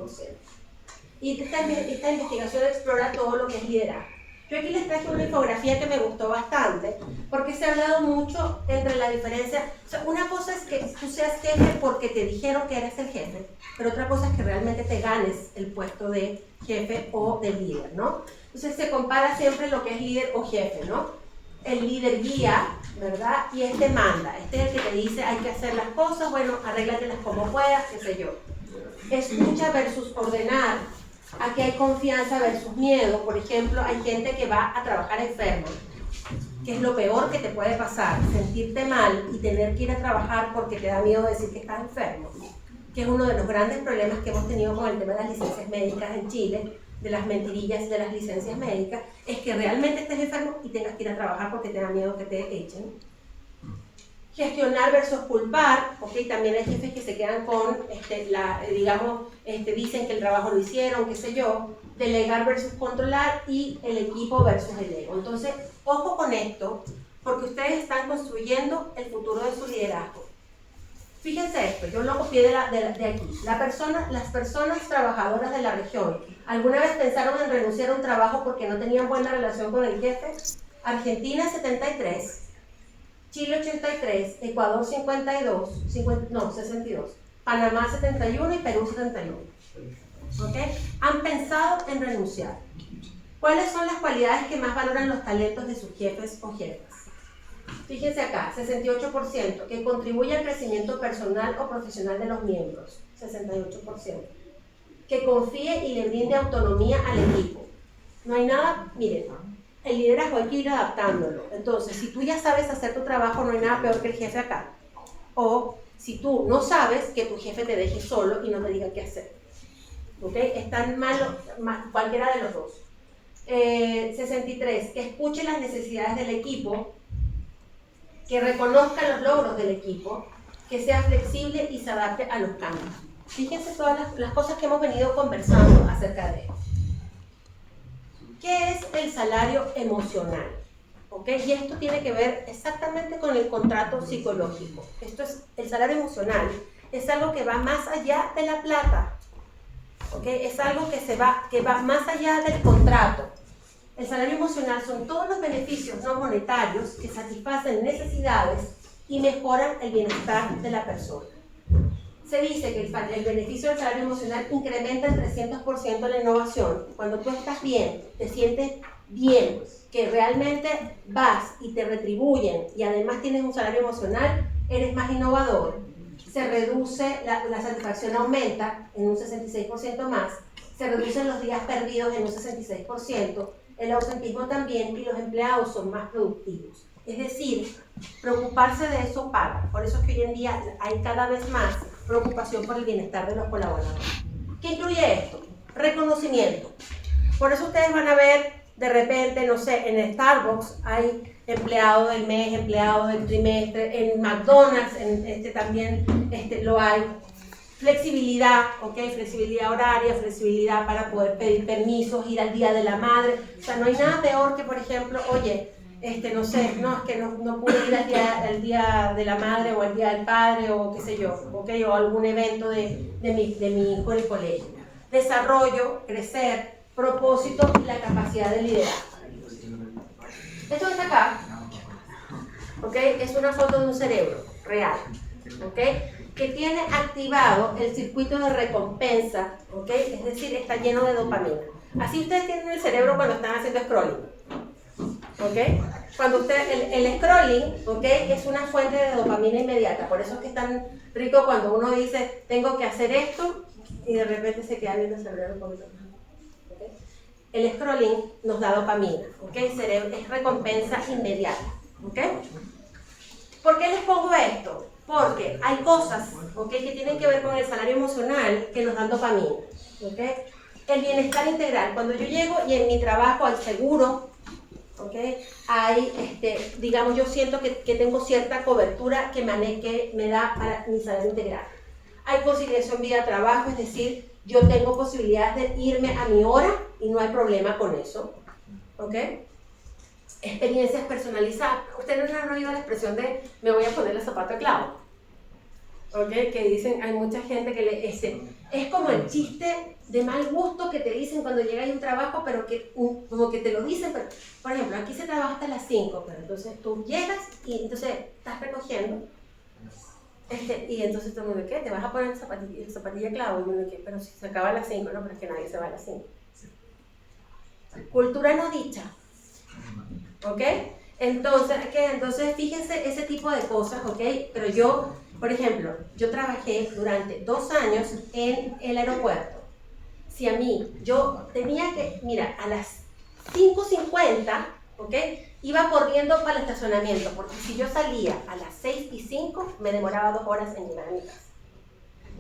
Y esta investigación explora todo lo que es liderazgo. Yo aquí les traje una infografía que me gustó bastante, porque se ha hablado mucho entre la diferencia. O sea, una cosa es que tú seas jefe porque te dijeron que eres el jefe, pero otra cosa es que realmente te ganes el puesto de jefe o de líder, ¿no? Entonces se compara siempre lo que es líder o jefe, ¿no? El líder guía, ¿verdad? Y manda. Es el que te dice hay que hacer las cosas, bueno, arréglatelas como puedas, qué sé yo. Escucha versus ordenar. Aquí hay confianza versus miedo. Por ejemplo, hay gente que va a trabajar enferma, que es lo peor que te puede pasar, sentirte mal y tener que ir a trabajar porque te da miedo decir que estás enfermo, que es uno de los grandes problemas que hemos tenido con el tema de las licencias médicas en Chile, de las mentirillas de las licencias médicas, es que realmente estés enfermo y tengas que ir a trabajar porque te da miedo que te echen. Gestionar versus culpar, ok, también hay jefes que se quedan con, dicen que el trabajo lo hicieron, qué sé yo. Delegar versus controlar y el equipo versus el ego. Entonces, ojo con esto, porque ustedes están construyendo el futuro de su liderazgo. Fíjense esto, yo lo copié de aquí. Las personas trabajadoras de la región, ¿alguna vez pensaron en renunciar a un trabajo porque no tenían buena relación con el jefe? Argentina 73, Chile 83, Ecuador 62, Panamá 71 y Perú 71. ¿Ok? Han pensado en renunciar. ¿Cuáles son las cualidades que más valoran los talentos de sus jefes o jefas? Fíjense acá, 68%, que contribuye al crecimiento personal o profesional de los miembros, 68%, que confíe y le brinde autonomía al equipo. No hay nada, miren, el liderazgo hay que ir adaptándolo. Entonces, si tú ya sabes hacer tu trabajo, no hay nada peor que el jefe acá. O si tú no sabes, que tu jefe te deje solo y no te diga qué hacer. ¿Ok? Es tan malo, cualquiera de los dos. 63, que escuche las necesidades del equipo, que reconozca los logros del equipo, que sea flexible y se adapte a los cambios. Fíjense todas las cosas que hemos venido conversando acerca de esto. ¿Qué es el salario emocional? ¿Ok? Y esto tiene que ver exactamente con el contrato psicológico. El salario emocional es algo que va más allá de la plata. ¿Ok? Es algo que va más allá del contrato. El salario emocional son todos los beneficios no monetarios que satisfacen necesidades y mejoran el bienestar de la persona. Se dice que el beneficio del salario emocional incrementa en 300% la innovación. Cuando tú estás bien, te sientes bien, que realmente vas y te retribuyen y además tienes un salario emocional, eres más innovador. Se reduce, la satisfacción aumenta en un 66% más, se reducen los días perdidos en un 66%, el ausentismo también y los empleados son más productivos. Es decir, preocuparse de eso paga. Por eso es que hoy en día hay cada vez más preocupación por el bienestar de los colaboradores. ¿Qué incluye esto? Reconocimiento. Por eso ustedes van a ver de repente, no sé, en Starbucks hay empleado del mes, empleado del trimestre, en McDonald's también lo hay. Flexibilidad, ¿ok? Flexibilidad horaria, flexibilidad para poder pedir permisos, ir al Día de la Madre. O sea, no hay nada peor que, por ejemplo, oye, no sé, no, es que no pude ir al día de la Madre o al Día del Padre o qué sé yo, ¿ok? O algún evento de mi hijo en el colegio. Desarrollo, crecer, propósito y la capacidad de liderar. Esto que está acá, ¿ok? Es una foto de un cerebro real, ¿ok? Que tiene activado el circuito de recompensa, ¿ok? Es decir, está lleno de dopamina. Así ustedes tienen el cerebro cuando están haciendo scrolling, ¿ok? Cuando el scrolling, ¿ok? Es una fuente de dopamina inmediata, por eso es que es tan rico cuando uno dice, tengo que hacer esto, y de repente se queda viendo el cerebro un poquito más. ¿Okay? El scrolling nos da dopamina, ¿ok? El cerebro es recompensa inmediata, ¿ok? ¿Por qué les pongo esto? Porque hay cosas, ¿ok? Que tienen que ver con el salario emocional que nos dan dopamina, ¿ok? El bienestar integral, cuando yo llego y en mi trabajo hay seguro, ¿ok? Hay, digamos, yo siento que tengo cierta cobertura que me da para mi salario integral. Hay conciliación vida-trabajo, es decir, yo tengo posibilidades de irme a mi hora y no hay problema con eso, ¿ok? Experiencias personalizadas. Ustedes no han oído la expresión de me voy a poner el zapato de clavo, ¿ok? Que dicen, hay mucha gente que es como el chiste de mal gusto que te dicen cuando llega a un trabajo, pero que como que te lo dicen, pero, por ejemplo, aquí se trabaja hasta las 5, pero entonces tú llegas y entonces estás recogiendo, y entonces todo el mundo, ¿qué? ¿Te vas a poner zapatilla clavo? Y uno, ¿qué? Pero si se acaba a las 5, no, pero es que nadie se va a las 5. Cultura no dicha, ¿ok? Entonces fíjense ese tipo de cosas, ¿ok? Pero yo, por ejemplo, yo trabajé durante 2 años en el aeropuerto. Si a mí, yo tenía que, mira, a las 5:50, ¿ok? Iba corriendo para el estacionamiento, porque si yo salía a las 6:05, me demoraba 2 horas en llegar a mi casa.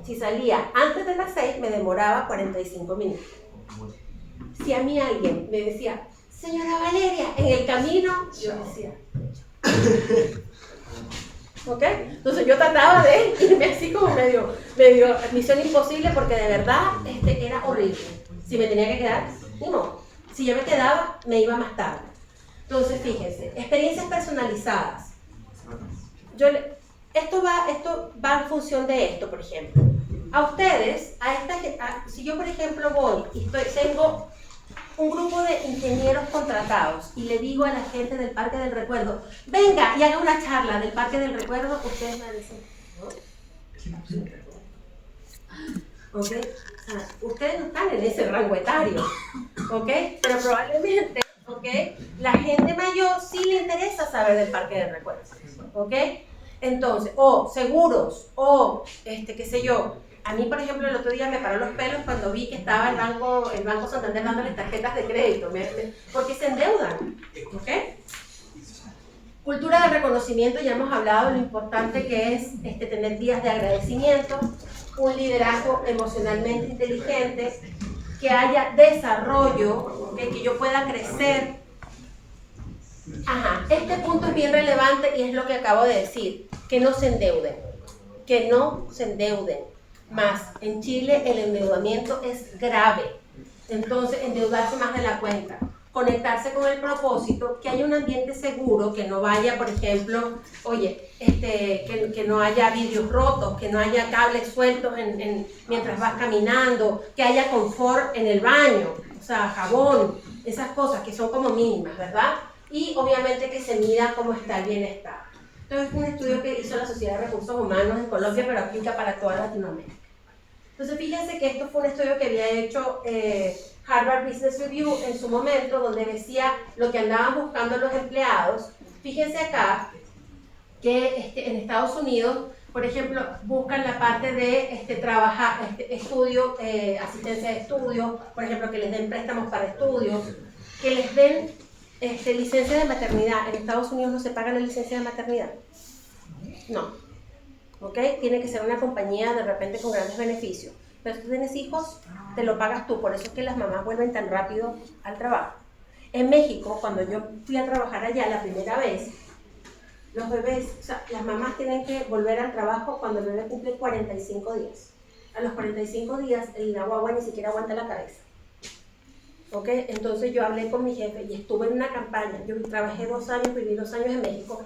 Si salía antes de las 6, me demoraba 45 minutos. Si a mí alguien me decía, señora Valeria, en el camino, yo decía, ¿ok? Entonces yo trataba de irme así como medio misión imposible, porque de verdad era horrible. Si me tenía que quedar, ni modo. Si yo me quedaba, me iba más tarde. Entonces, fíjense, experiencias personalizadas. Esto va en función de esto, por ejemplo. A ustedes, si yo, por ejemplo, voy y tengo un grupo de ingenieros contratados y le digo a la gente del Parque del Recuerdo, venga y haga una charla del Parque del Recuerdo, ustedes me dicen, ¿no? ¿Ok? Ustedes no están en ese rango etario, ¿ok? Pero probablemente, ¿ok? La gente mayor sí le interesa saber del Parque del Recuerdo, ¿ok? Entonces, o seguros, o qué sé yo. A mí, por ejemplo, el otro día me paró los pelos cuando vi que estaba el Banco Santander dándoles tarjetas de crédito, porque se endeudan, ¿ok? Cultura de reconocimiento, ya hemos hablado de lo importante que es tener días de agradecimiento, un liderazgo emocionalmente inteligente, que haya desarrollo, ¿okay? Que yo pueda crecer. Ajá, este punto es bien relevante y es lo que acabo de decir, que no se endeuden, Más, en Chile el endeudamiento es grave, entonces endeudarse más de la cuenta, conectarse con el propósito, que haya un ambiente seguro, que no vaya, por ejemplo, oye, que no haya vidrios rotos, que no haya cables sueltos mientras vas caminando, que haya confort en el baño, o sea, jabón, esas cosas que son como mínimas, ¿verdad? Y obviamente que se mida cómo está el bienestar. Entonces, es un estudio que hizo la Sociedad de Recursos Humanos en Colombia, pero aplica para toda Latinoamérica. Entonces, fíjense que esto fue un estudio que había hecho Harvard Business Review en su momento, donde decía lo que andaban buscando los empleados. Fíjense acá que en Estados Unidos, por ejemplo, buscan la parte de trabajar, estudio, asistencia de estudio, por ejemplo, que les den préstamos para estudios, que les den licencia de maternidad. En Estados Unidos no se paga la licencia de maternidad. No. ¿Ok? Tiene que ser una compañía de repente con grandes beneficios. Pero si tú tienes hijos, te lo pagas tú. Por eso es que las mamás vuelven tan rápido al trabajo. En México, cuando yo fui a trabajar allá la primera vez, los bebés, o sea, las mamás tienen que volver al trabajo cuando el bebé cumple 45 días. A los 45 días, la guagua ni siquiera aguanta la cabeza. ¿Ok? Entonces yo hablé con mi jefe y estuve en una campaña. Yo trabajé 2 años, viví 2 años en México,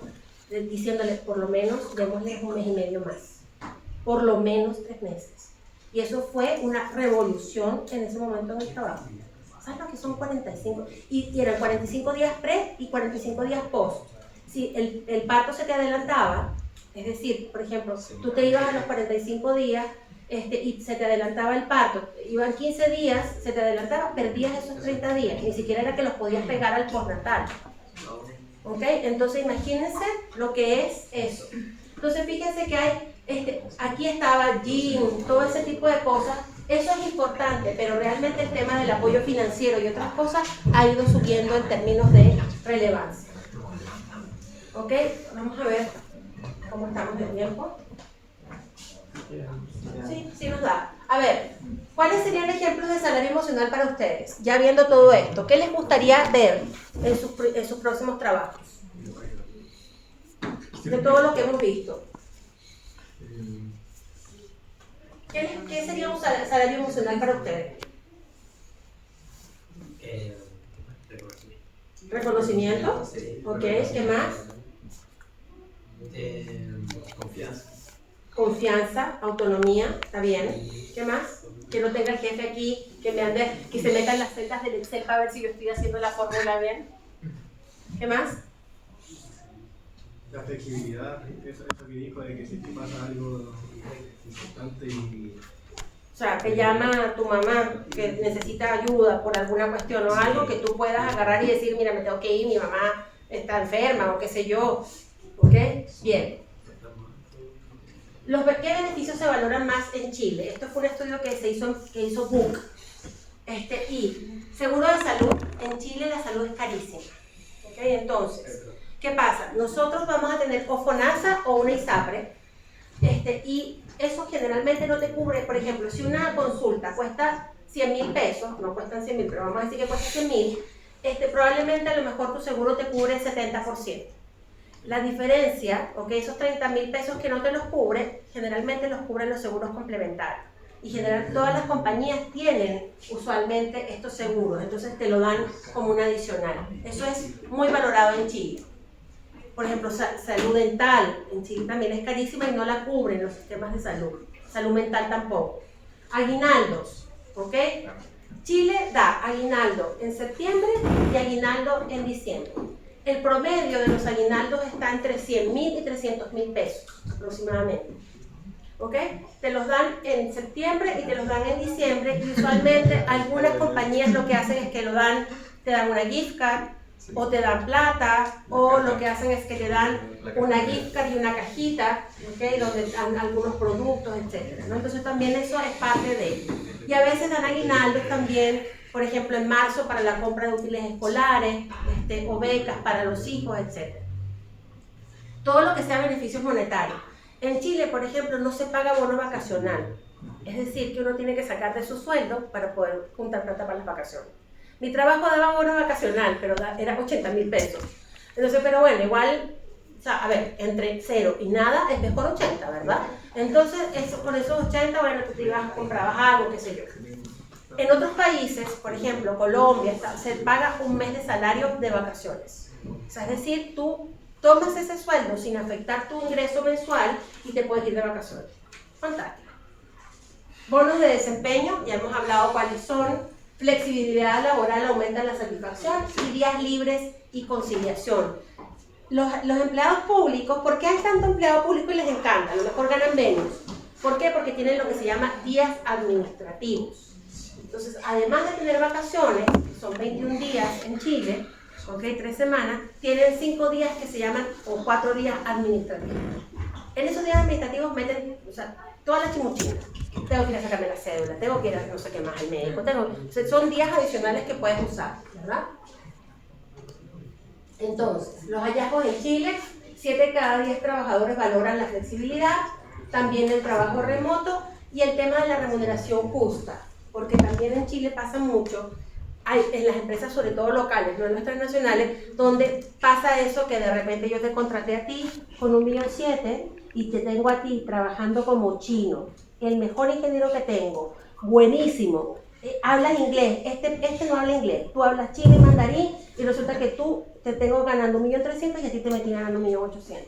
diciéndole, por lo menos, démosles 1 mes y medio más. Por lo menos 3 meses. Y eso fue una revolución en ese momento en el trabajo. ¿Sabes lo que son 45? Y eran 45 días pre y 45 días post. Si el parto se te adelantaba, es decir, por ejemplo, tú te ibas a los 45 días y se te adelantaba el parto, iban 15 días, se te adelantaba, perdías esos 30 días, ni siquiera era que los podías pegar al postnatal. ¿Ok? Entonces imagínense lo que es eso. Entonces fíjense que hay, aquí estaba gym, todo ese tipo de cosas. Eso es importante, pero realmente el tema del apoyo financiero y otras cosas ha ido subiendo en términos de relevancia. ¿Ok? Vamos a ver cómo estamos de tiempo. Sí nos da. A ver, ¿cuáles serían ejemplos de salario emocional para ustedes? Ya viendo todo esto, ¿qué les gustaría ver en sus próximos trabajos? De todo lo que hemos visto. ¿Qué sería un salario emocional para ustedes? ¿Reconocimiento? Sí. Ok, ¿qué más? Confianza. Confianza, autonomía, ¿está bien? ¿Qué más? Que no tenga el jefe aquí, que se meta en las celdas del Excel para ver si yo estoy haciendo la fórmula bien. ¿Qué más? La flexibilidad, eso que dijo de que si te pasa algo importante y... O sea, te llama tu mamá que necesita ayuda por alguna cuestión o algo que tú puedas agarrar y decir, mira, me tengo que ir, mi mamá está enferma o qué sé yo. ¿Ok? Bien. ¿Qué beneficios se valoran más en Chile? Esto fue un estudio que hizo Book. Y seguro de salud, en Chile la salud es carísima. ¿Ok? Entonces, ¿qué pasa? Nosotros vamos a tener o FONASA o una ISAPRE, y eso generalmente no te cubre. Por ejemplo, si una consulta cuesta 100.000 pesos, no cuestan 100.000, pero vamos a decir que cuesta 100.000, probablemente a lo mejor tu seguro te cubre el 70%. La diferencia, esos 30.000 pesos que no te los cubre, generalmente los cubren los seguros complementarios. Y todas las compañías tienen usualmente estos seguros, entonces te lo dan como un adicional. Eso es muy valorado en Chile. Por ejemplo, salud dental, en Chile también es carísima y no la cubren los sistemas de salud. Salud mental tampoco. Aguinaldos, ¿ok? Chile da aguinaldo en septiembre y aguinaldo en diciembre. El promedio de los aguinaldos está entre 100.000 y 300.000 pesos aproximadamente. ¿Ok? Te los dan en septiembre y te los dan en diciembre, y usualmente algunas compañías lo que hacen es que te dan una gift card, o te dan plata, o lo que hacen es que te dan una gift card y una cajita, ¿okay? Donde dan algunos productos, etc. ¿no? Entonces también eso es parte de ello. Y a veces dan aguinaldos también, por ejemplo en marzo para la compra de útiles escolares, o becas para los hijos, etc. Todo lo que sea beneficios monetarios. En Chile, por ejemplo, no se paga bono vacacional. Es decir, que uno tiene que sacar de su sueldo para poder juntar plata para las vacaciones. Mi trabajo daba bono vacacional, pero era 80.000 pesos. Entonces, pero bueno, igual, o sea, a ver, entre 0 y nada es mejor 80, ¿verdad? Entonces, con esos 80, bueno, tú te ibas, comprabas algo, qué sé yo. En otros países, por ejemplo, Colombia, se paga un mes de salario de vacaciones. O sea, es decir, tú tomas ese sueldo sin afectar tu ingreso mensual y te puedes ir de vacaciones. Fantástico. Bonos de desempeño, ya hemos hablado cuáles son. Flexibilidad laboral aumenta la satisfacción, y días libres y conciliación. Los empleados públicos, ¿por qué hay tanto empleado público y les encanta? A lo mejor ganan menos. ¿Por qué? Porque tienen lo que se llama días administrativos. Entonces, además de tener vacaciones, que son 21 días en Chile, 3 semanas, tienen 5 días que se llaman, o 4 días administrativos. En esos días administrativos meten, todas las chimuchinas. Tengo que ir a sacarme la cédula, tengo que ir a no sé qué más al médico, son días adicionales que puedes usar, ¿verdad? Entonces, los hallazgos en Chile, 7 de cada 10 trabajadores valoran la flexibilidad, también el trabajo remoto y el tema de la remuneración justa, porque también en Chile pasa mucho, en las empresas sobre todo locales, no en las transnacionales, donde pasa eso que de repente yo te contraté a ti con 1,7 millones y te tengo a ti trabajando como chino, el mejor ingeniero que tengo, buenísimo, hablas inglés, este no habla inglés, tú hablas chino y mandarín y resulta que tú te tengo ganando 1.300.000 y a ti te metí ganando 1.800.000.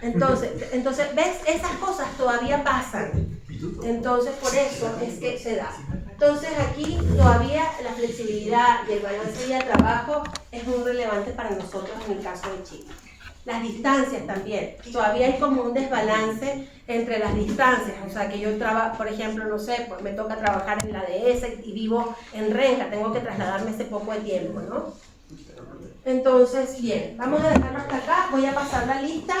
Entonces, ¿ves? Esas cosas todavía pasan. Entonces, por eso es que se da. Entonces, aquí todavía la flexibilidad y el balance de trabajo es muy relevante para nosotros en el caso de Chile. Las distancias también. Todavía hay como un desbalance entre las distancias. O sea, que yo trabajo, por ejemplo, no sé, pues me toca trabajar en la DS y vivo en Renca, tengo que trasladarme ese poco de tiempo, ¿no? Entonces, bien, vamos a dejarlo hasta acá. Voy a pasar la lista.